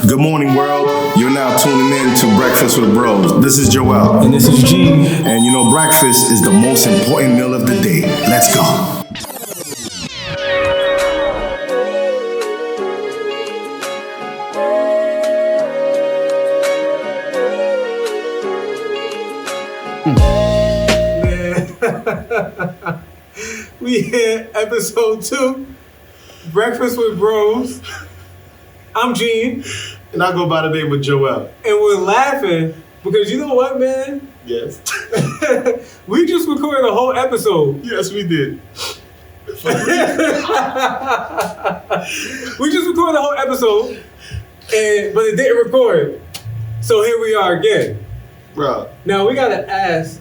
Good morning, world. You're now tuning in to Breakfast with Bros. This is Joel. And this is G. And you know, breakfast is the most important meal of the day. Let's go. We hit episode 2, Breakfast with Bros. I'm Gene. And I go by the name of Joel. And we're laughing because you know what, man? Yes. We just recorded a whole episode. Yes, we did. We just recorded a whole episode, but it didn't record. So here we are again. Bro. Now we gotta ask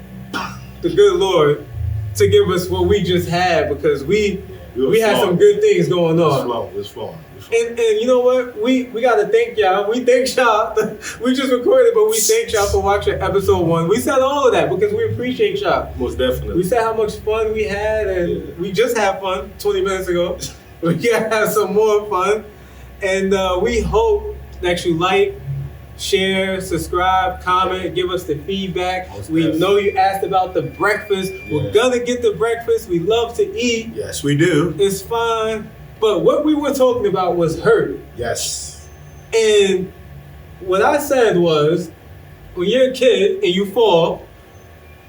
the good Lord to give us what we just had because we had some good things going on. It's flowing. And you know what? We gotta thank y'all. We thank y'all. We just recorded, but we thank y'all for watching episode 1. We said all of that because we appreciate y'all. Most definitely. We said how much fun we had, and we just had fun 20 minutes ago. We gotta have some more fun. And we hope that you like, share, subscribe, comment, give us the feedback. We know you asked about the breakfast. Yeah. We're gonna get the breakfast. We love to eat. Yes, we do. It's fine. But what we were talking about was hurt. Yes. And what I said was, when you're a kid and you fall,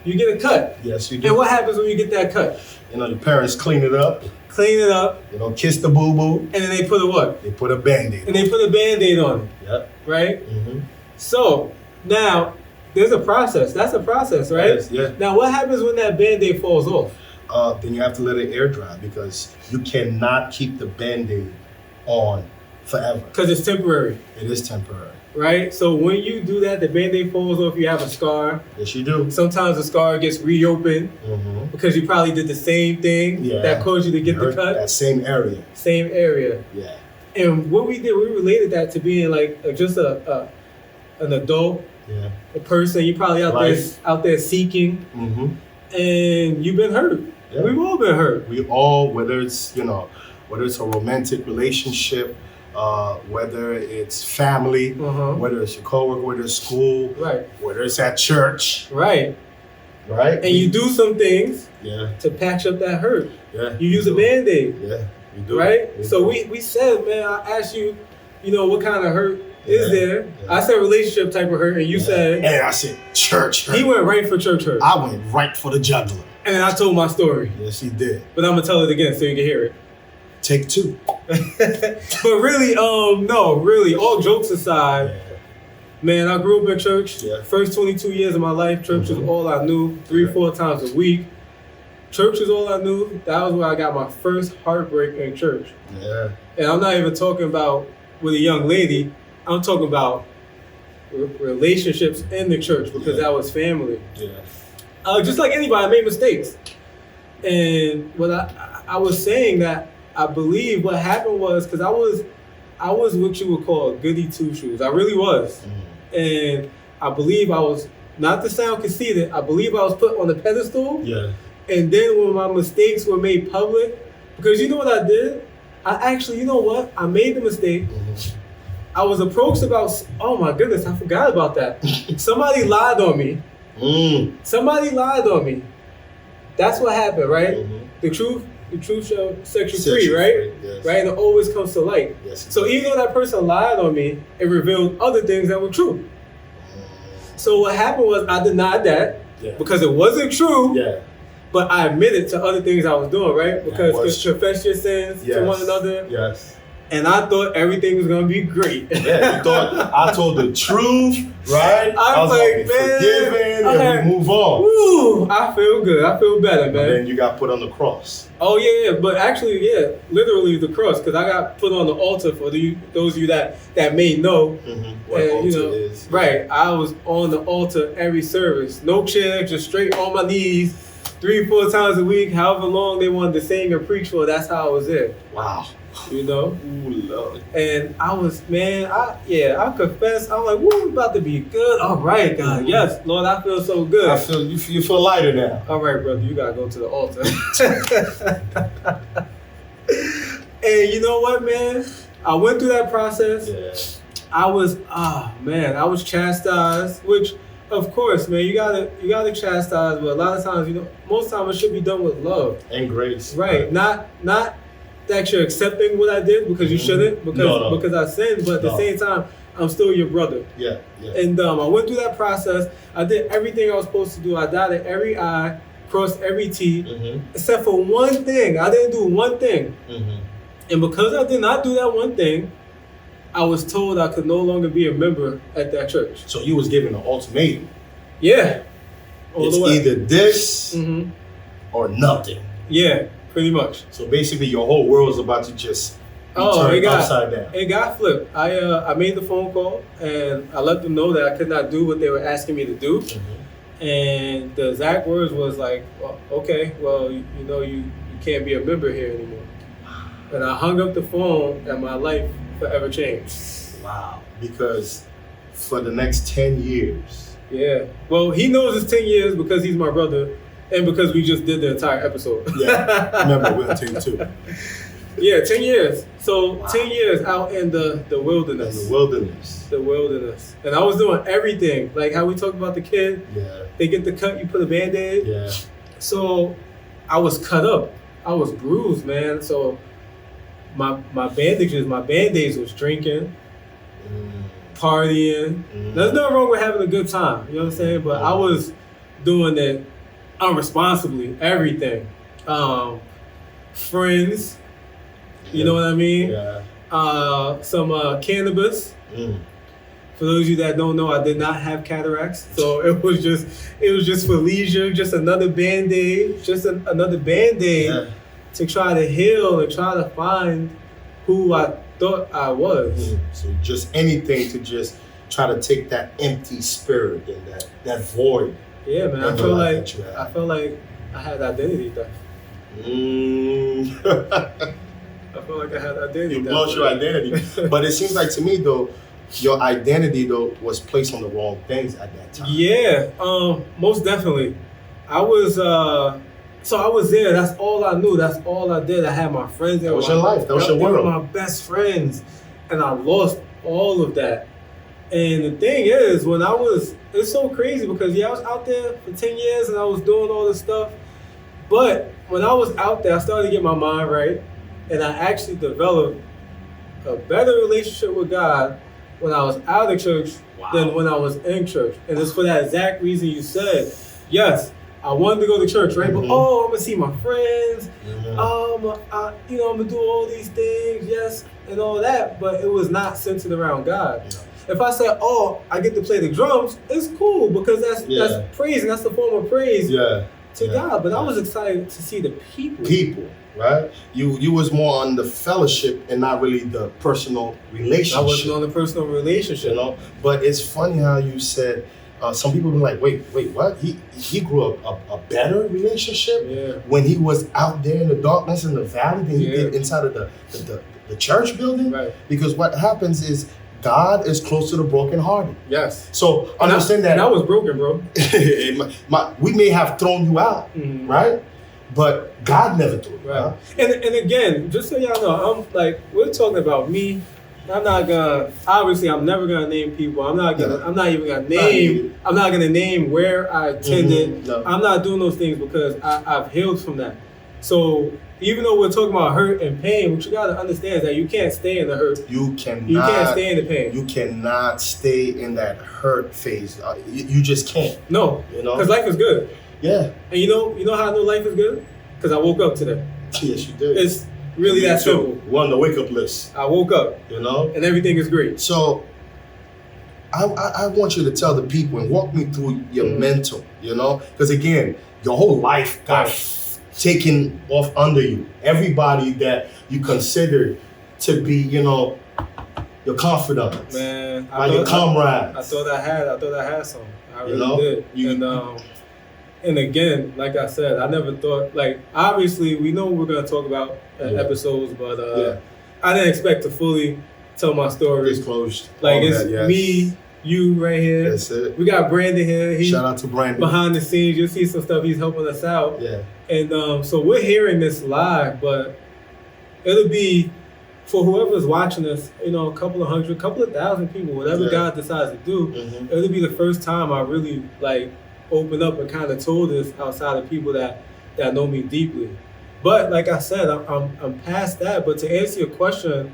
you get a cut. Yes, you do. And what happens when you get that cut? You know, your parents clean it up. Clean it up. You know, kiss the boo-boo. And then they put a what? They put a Band-Aid And they put a Band-Aid on it. Yep. Right? Mm-hmm. So, now, there's a process. That's a process, right? Yes, yeah. Now, what happens when that Band-Aid falls off? Then you have to let it air dry because you cannot keep the Band-Aid on forever. Because it's temporary. It is temporary. Right? So when you do that, the Band-Aid falls off, you have a scar. Yes, you do. Sometimes the scar gets reopened because you probably did the same thing that caused you to get the cut. That same area. Same area. Yeah. And what we did, we related that to being like just an adult, a person. You're probably out there seeking, and you've been hurt. Yeah. We've all been hurt. We all, whether it's a romantic relationship, whether it's family, whether it's your coworker, whether it's school, whether it's at church, right. And you do some things, to patch up that hurt. Yeah, you use a Band-Aid. Yeah, we do. Right. We said, man, I asked you, what kind of hurt is there? Yeah. I said relationship type of hurt, and you said, and I said church hurt. He went right for church hurt. I went right for the jugular. And then I told my story. Yes, he did. But I'm gonna tell it again so you can hear it. Take 2. But really, all jokes aside, man, I grew up in church. Yeah. First 22 years of my life, church was all I knew. 3-4 times a week. Church is all I knew. That was where I got my first heartbreak in church. Yeah. And I'm not even talking about with a young lady. I'm talking about relationships in the church because that was family. Yeah. Just like anybody, I made mistakes. And what I was saying that I believe what happened was because I was what you would call a goody two-shoes. I really was. And I believe I was, not to sound conceited, I believe I was put on the pedestal. Yeah. And then when my mistakes were made public, because you know what I did? I made the mistake. I was approached about, oh my goodness, I forgot about that. Somebody lied on me. Somebody lied on me. That's what happened, right? The truth shall set you free, right? Yes. Right? And it always comes to light. Yes, so even though that person lied on me, it revealed other things that were true. So what happened was I denied that because it wasn't true. Yeah. But I admitted to other things I was doing, right? Because confess your sins to one another. Yes. And I thought everything was gonna be great. Yeah, you thought I told the truth, right? I was like, man, forgiven, and we move on. Woo, I feel good. I feel better, man. And then you got put on the cross. Oh yeah, but actually, literally the cross, because I got put on the altar for those of you that may know. What and, altar is. Right, I was on the altar every service. No chair, just straight on my knees, 3-4 times a week, however long they wanted to sing or preach for, that's how I was there. Wow. you know? Ooh, Lord. And I was, man, I confess, I'm like, woo, about to be good. All right, God, yes, Lord, I feel so good. I feel, you feel lighter now. All right, brother, you gotta go to the altar. And you know what, man? I went through that process. Yeah. I was chastised, which of course, man, you gotta chastise, but a lot of times, most times it should be done with love and grace. Right. Not that you're accepting what I did because you shouldn't, because I sinned, but at the same time, I'm still your brother. Yeah. And I went through that process. I did everything I was supposed to do. I dotted every I, crossed every T, except for one thing. I didn't do one thing. And because I did not do that one thing, I was told I could no longer be a member at that church. So you was given an ultimatum. Yeah. It's either this or nothing. Yeah, pretty much. So basically your whole world is about to just be turned upside down. It got flipped. I made the phone call and I let them know that I could not do what they were asking me to do. And the exact words was like, well, okay, well, you can't be a member here anymore. And I hung up the phone and my life forever changed. Wow. Because for the next 10 years. Yeah. Well, he knows it's 10 years because he's my brother and because we just did the entire episode. Yeah. Remember, we're on 10 too. Yeah, 10 years. So 10 years out in the wilderness. The wilderness. And I was doing everything. Like how we talked about the kid. Yeah. They get the cut, you put a Band-Aid. Yeah. So I was cut up. I was bruised, man. So my bandages, my Band-Aids was drinking, partying. There's nothing wrong with having a good time. You know what I'm saying? But I was doing it unresponsibly, everything. Friends. You know what I mean? Yeah. Some cannabis. For those of you that don't know, I did not have cataracts, so it was just for leisure, just another Band-Aid, to try to heal and try to find who I thought I was. So just anything to just try to take that empty spirit and that void. Yeah, man. I felt like I had identity theft. I felt like I had identity. You lost your identity. But it seems like to me though, your identity though was placed on the wrong things at that time. Yeah, most definitely. I was there. That's all I knew. That's all I did. I had my friends. That was your life. That was your world. They were my best friends, and I lost all of that. And the thing is, it's so crazy because I was out there for 10 years and I was doing all this stuff. But when I was out there, I started to get my mind right. And I actually developed a better relationship with God when I was out of church than when I was in church. And it's for that exact reason you said. Yes, I wanted to go to church, right? But I'm gonna see my friends. I'm gonna do all these things, yes, and all that. But it was not centered around God. If I said, I get to play the drums, it's cool because that's praise, and that's the form of praise to God. But I was excited to see the people. Right? You was more on the fellowship and not really the personal relationship. I wasn't on the personal relationship. But it's funny how you said, some people were like, wait, what? He grew up a better relationship when he was out there in the darkness in the valley than he did inside of the church building? Right. Because what happens is God is close to the brokenhearted. Yes. So understand that. And I was broken, bro. We may have thrown you out, right? But God never threw you out. And again, just so y'all know, we're talking about me. I'm never gonna name people. I'm not gonna name where I attended. No. I'm not doing those things because I've healed from that. So even though we're talking about hurt and pain, what you gotta understand is that you can't stay in the hurt. You can't stay in the pain. You cannot stay in that hurt phase. You just can't. No, because life is good. Yeah. And you know how I know life is good? Because I woke up today. Yes, you did. It's really that simple. We're on the wake up list. I woke up. And everything is great. So I want you to tell the people and walk me through your mental, because again, your whole life got taken off under you. Everybody that you consider to be, your confidant. Man, your comrades. I thought I had some. I really did. And again, like I said, I never thought, obviously we know we're going to talk about episodes, but I didn't expect to fully tell my story. Disclosed. Me, you right here. That's it. We got Brandon here. Shout out to Brandon. Behind the scenes, you'll see some stuff. He's helping us out. Yeah. And so we're hearing this live, but it'll be for whoever's watching this, you know, a couple of hundred, couple of thousand people, whatever Yeah. God decides to do, it'll be the first time I really like opened up and kind of told this outside of people that know me deeply. But like I said, I'm past that. But to answer your question,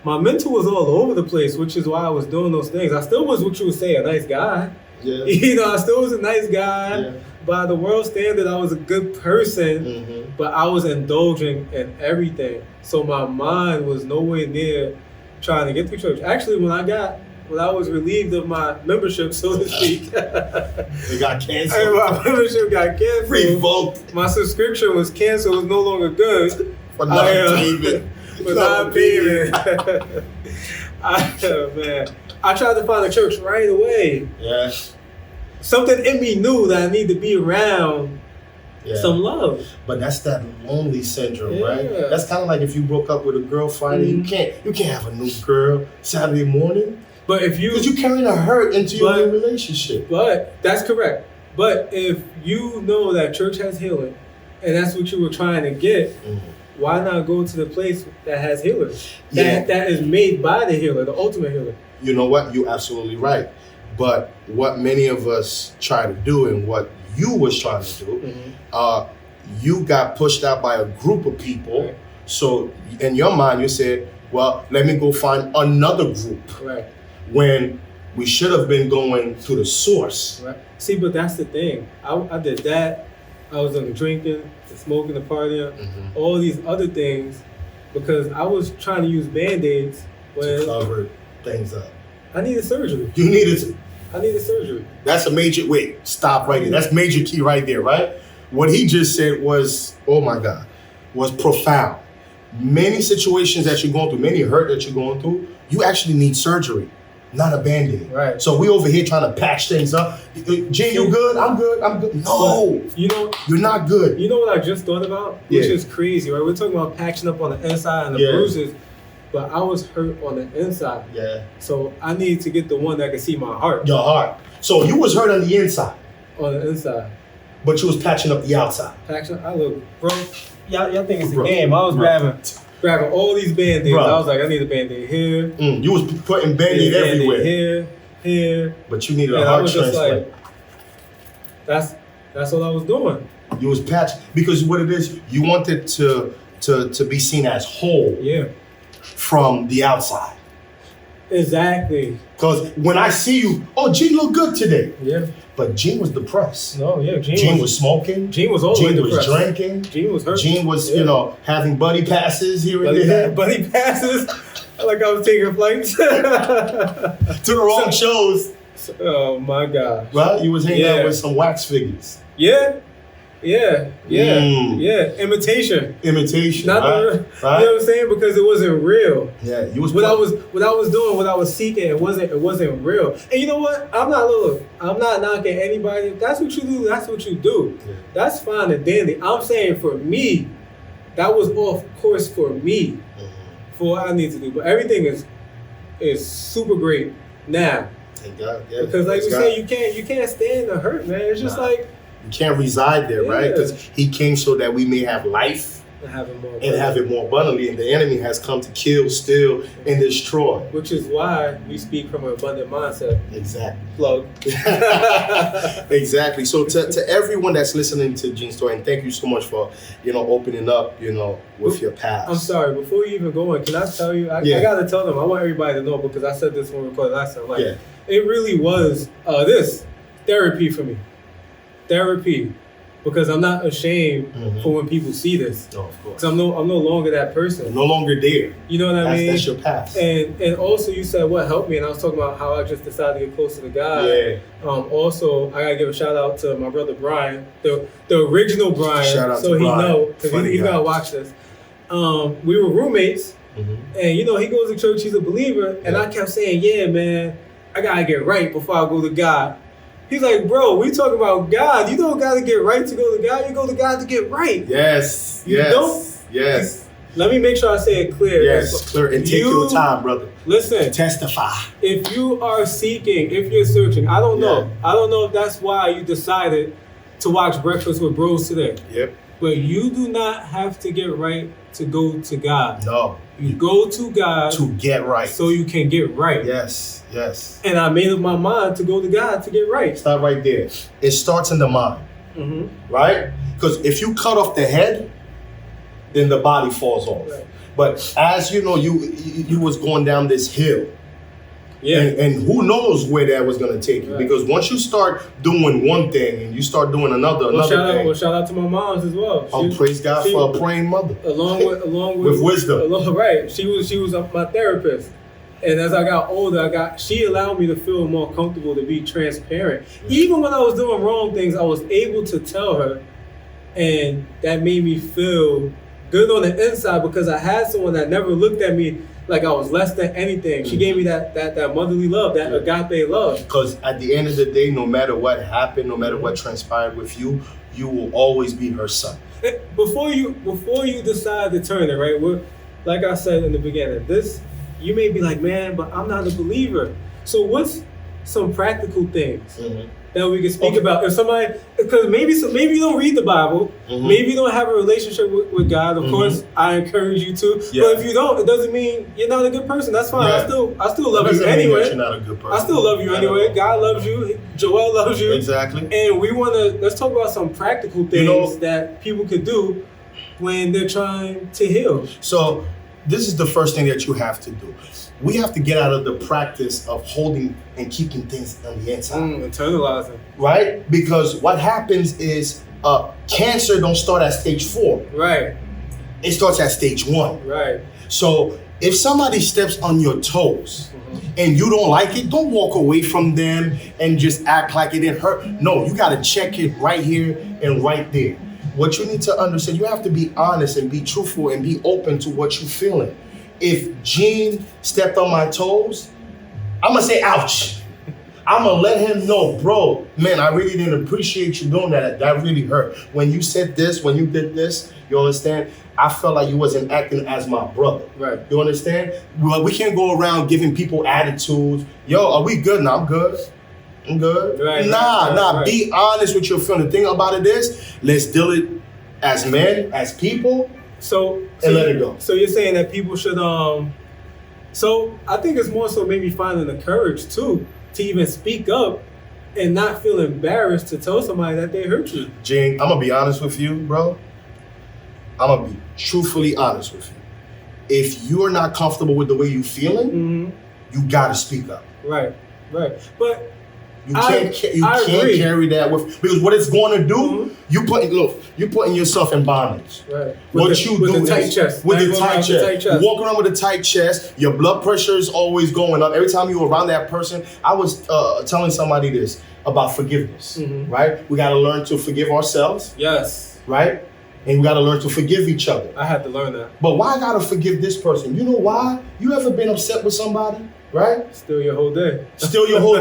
my mental was all over the place, which is why I was doing those things. I still was what you would say, a nice guy. Yeah. You know, I still was a nice guy. Yeah. By the world standard, I was a good person, but I was indulging in everything. So my mind was nowhere near trying to get to church. Actually, when I was relieved of my membership, so to speak, It got and canceled. my membership got canceled. Revoked My subscription was canceled. It was no longer good. for non-payment. For non-payment. Man, I tried to find a church right away. Yeah. Something in me knew that I need to be around Yeah. some love. But that's that lonely syndrome, right? Yeah. That's kind of like if you broke up with a girl Friday, you can't have a new girl Saturday morning But if you, because you're carrying a hurt into your new relationship. but that's correct. But if you know that church has healing, and that's what you were trying to get, why not go to the place that has healing? That is made by the healer, the ultimate healer. You know what? You're absolutely right. But what many of us try to do, and what you was trying to do, you got pushed out by a group of people. Right. So in your mind, you said, well, let me go find another group. Right. When we should have been going to the source. Right. See, but that's the thing. I did that. I was on the drinking, the smoking, the partying, all these other things, because I was trying to use Band-Aids To when cover things up. I needed surgery. You needed to. I needed surgery. That's a major, wait, stop right there. That's major key right there, right? What he just said was, oh my God, was profound. Many situations that you're going through, many hurt that you're going through, you actually need surgery, not a Band-Aid. Right. So we over here trying to patch things up. Gene, you good? I'm good. No, You know, you're not good. You know what I just thought about? Which Yeah. is crazy, right? We're talking about patching up on the inside and the Yeah. bruises, but I was hurt on the inside. Yeah. So I need to get the one that can see my heart Your heart. So you was hurt on the inside, on the inside. but you was patching up the outside. Patching, I look, bro, y'all think it's a Bro. game. I was Bro. grabbing all these Band-Aids. Bro. I was like, I need a Band-Aid here. You was putting Band-Aid everywhere, Here. but you needed And a I heart was just transplant. like, that's what I was doing. You was patching because what it is, you wanted to be seen as whole Yeah. from the outside. Exactly. Because when I see you, oh, Gene look good today, Yeah. but Gene was depressed. No, yeah. Gene was smoking. Gene was always Gene was depressed. drinking. Gene was hurt. Gene was, Yeah. having buddy passes here and there Buddy passes. Like I was taking flights. to the wrong shows. Oh my God. Right? You was hanging Yeah. out with some wax figures. Yeah. Mm. Yeah. Imitation. Imitation. Not right? the, Right? you know what I'm saying? Because it wasn't real. Yeah, you was What I was doing, what I was seeking, it wasn't real. And you know what? I'm not knocking anybody. If that's what you do, that's what you do. Yeah. That's fine and dandy. I'm saying for me, that was off course for me, for what I need to do. But everything is super great now. Thank God. Yeah. Because like Praise you God. say, you can't stand the hurt, man. It's just Nah. like You can't reside there, right? Yeah. Because he came so that we may have life having more and have it more abundantly. And the enemy has come to kill, steal, and destroy. which is why we speak from an abundant mindset. Exactly. Plug. Exactly. So to everyone that's listening to Gene's story, and thank you so much for, opening up, with your past. I'm sorry, before you even go in, can I tell you? I gotta tell them. I want everybody to know because I said this when we recorded last time. Like, Yeah. it really was this therapy for me. Therapy, because I'm not ashamed for when people see this. No, of course. Because I'm no longer that person. No longer there. You know what I mean? That's your past. And also you said what helped me, and I was talking about how I just decided to get closer to God. Yeah. Also, I gotta give a shout out to my brother Brian, the original Brian. Shout out so to he Brian. know because Funny he's guy. gonna watch this. We were roommates, and he goes to church. He's a believer, and Yeah. I kept saying, "Yeah, man, I gotta get right before I go to God." He's like, "Bro, we talking about God. You don't gotta get right to go to God. You go to God to get right." Yes. You Yes. don't? Yes. Let me make sure I say it clear. Yes. Clear. And take your time, brother. Listen, Testify. if you are seeking, if you're searching, I don't know. Yeah. I don't know if that's why you decided to watch Breakfast with Bros today. Yep. But you do not have to get right to go to God. No. You go to God to get right. so you can get right. Yes, yes. And I made up my mind to go to God to get right. Stop right there. It starts in the mind, right? Because if you cut off the head, then the body falls off. Right. But as you know, you was going down this hill. Yeah. And who knows where that was going to take you? Right. Because once you start doing one thing and you start doing another thing. Shout out to my moms as well. Praise God for a praying mother. Along with wisdom. Right. She was my therapist. And as I got older, she allowed me to feel more comfortable to be transparent. Even when I was doing wrong things, I was able to tell her, and that made me feel good on the inside because I had someone that never looked at me like I was less than anything. She gave me that motherly love, that agape love. Because at the end of the day, no matter what happened, no matter what transpired with you, you will always be her son. Before you decide to turn it, right? Like I said in the beginning, you may be like, man, but I'm not a believer. So what's some practical things that we can speak about? If somebody, because maybe you don't read the Bible, maybe you don't have a relationship with God. Of course, I encourage you to. Yeah. But if you don't, it doesn't mean you're not a good person. That's fine. Yeah. I still love you anyway. You're not a good person. I still love you anyway. God loves you. Joel loves you. Exactly. And let's talk about some practical things that people could do when they're trying to heal. So this is the first thing that you have to do. We have to get out of the practice of holding and keeping things on the inside. Internalizing. Right? Because what happens is cancer don't start at stage 4. Right. It starts at stage 1. Right. So if somebody steps on your toes and you don't like it, don't walk away from them and just act like it didn't hurt. No, you got to check it right here and right there. What you need to understand, you have to be honest and be truthful and be open to what you're feeling. If Gene stepped on my toes, I'm going to say, ouch. I'm going to let him know, bro, man, I really didn't appreciate you doing that. That really hurt. When you said this, when you did this, you understand? I felt like you wasn't acting as my brother. Right. You understand? Well, we can't go around giving people attitudes. Yo, are we good? No, I'm good. I'm good. Right, Right. Be honest with your feeling. The thing about it is, let's deal it as men, as people, and let it go. So you're saying that people should, so I think it's more so maybe finding the courage too, to even speak up and not feel embarrassed to tell somebody that they hurt you. Gene, I'm going to be honest with you, bro. I'm going to be truthfully honest with you. If you're not comfortable with the way you're feeling, you got to speak up. Right. But you can't carry that with, because what it's going to do, you're putting yourself in bondage. Right. With the tight chest. You walk around with a tight chest. Your blood pressure is always going up. Every time you're around that person, I was telling somebody this about forgiveness. Right. We got to learn to forgive ourselves. Yes. Right. And we got to learn to forgive each other. I had to learn that. But why I got to forgive this person? You know why? You ever been upset with somebody? Right? Still your whole day.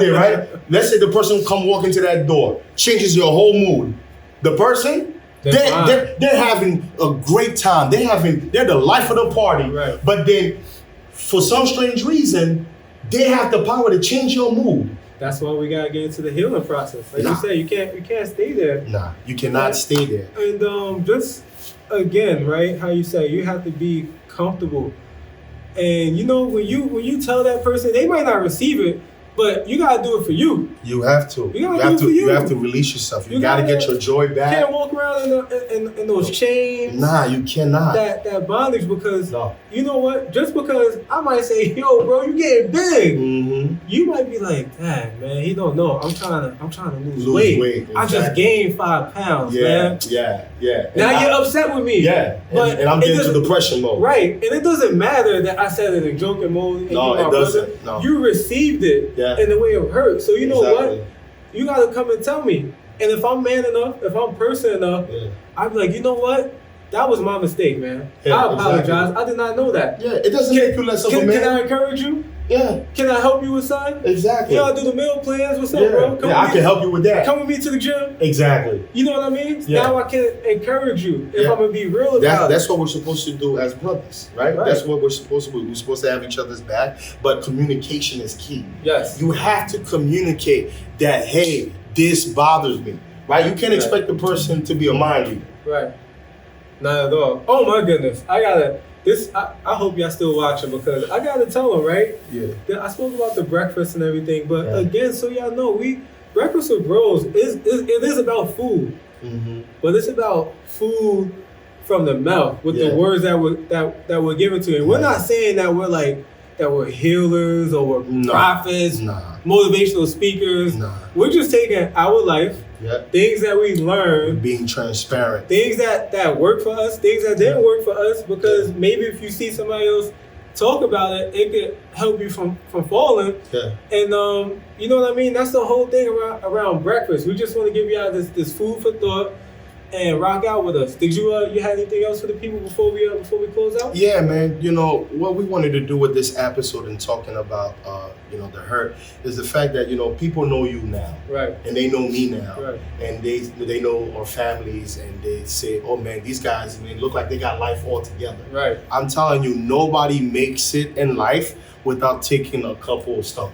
Right? Let's say the person come walk into that door, changes your whole mood. The person, they're having a great time. They're the life of the party. Right. But then, for some strange reason, they have the power to change your mood. That's why we gotta get into the healing process. Like you said, you can't stay there. Nah, you cannot stay there. And just again, right? How you say you have to be comfortable. And you know, when you tell that person, they might not receive it, but you gotta do it for you. You have to. You have to release yourself. You gotta get your joy back. You can't walk around in those chains. Nah, you cannot. That bondage, because you know what? Just because I might say, yo, bro, you getting big. You might be like, dang, man, he don't know. I'm trying to lose weight. Exactly. I just gained 5 pounds, man. Yeah. Now you're upset with me. Yeah. And I'm getting to depression mode. Right. And it doesn't matter that I said it in joking mode. No, it doesn't. No. You received it in the way of hurt. So you know what? You gotta come and tell me. And if I'm man enough, if I'm person enough, I'd be like, you know what? That was my mistake, man. I apologize. Exactly. I did not know that. Yeah, it doesn't make you less of a man. Can I encourage you? Yeah. Can I help you with something? Exactly. Y'all do the meal plans? What's up, bro? I can help you with that. Come with me to the gym. Exactly. You know what I mean? Yeah. Now I can encourage you if I'm gonna be real about it. That's what we're supposed to do as brothers, right? That's what we're supposed to do. We're supposed to have each other's back, but communication is key. Yes. You have to communicate that, hey, this bothers me, right? You can't expect the person to be a mind reader. Right. Not at all. Oh my goodness. I gotta I hope y'all still watching because I gotta tell them, right? Yeah. I spoke about the breakfast and everything, but Yeah. again, so y'all know, Breakfast with Bros is about food, Mm-hmm. but it's about food from the mouth with Yeah. the words that were given to you. And we're Yeah. not saying that we're healers or we're No. prophets, Nah. motivational speakers. Nah. We're just taking our life, Yeah. things that we learned, Being transparent. things that work for us, things that didn't work for us, because maybe if you see somebody else talk about it, it could help you from falling. Yeah. And you know what I mean? That's the whole thing around breakfast. We just want to give you out this food for thought and rock out with us. Did you have anything else for the people before we close out? Yeah, man. You know what we wanted to do with this episode and talking about the hurt is the fact that people know you now, Right. and they know me now, Right. and they know our families, and they say, "Oh man, these guys, look like they got life all together." Right. I'm telling you, nobody makes it in life without taking a couple of stuff.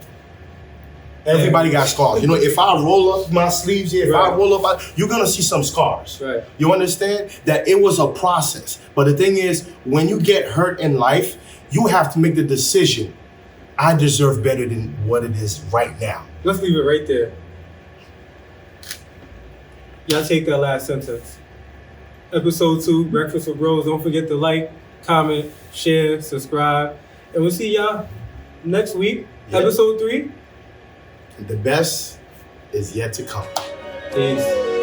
Everybody got scars. If I roll up my sleeves here, if I Right. roll up, you're gonna see some scars. Right. You understand that it was a process. But the thing is, when you get hurt in life, you have to make the decision. I deserve better than what it is right now. Let's leave it right there. Y'all take that last sentence. Episode 2, Breakfast with Bros. Don't forget to like, comment, share, subscribe. And we'll see y'all next week. Yeah. Episode 3. The best is yet to come. Peace.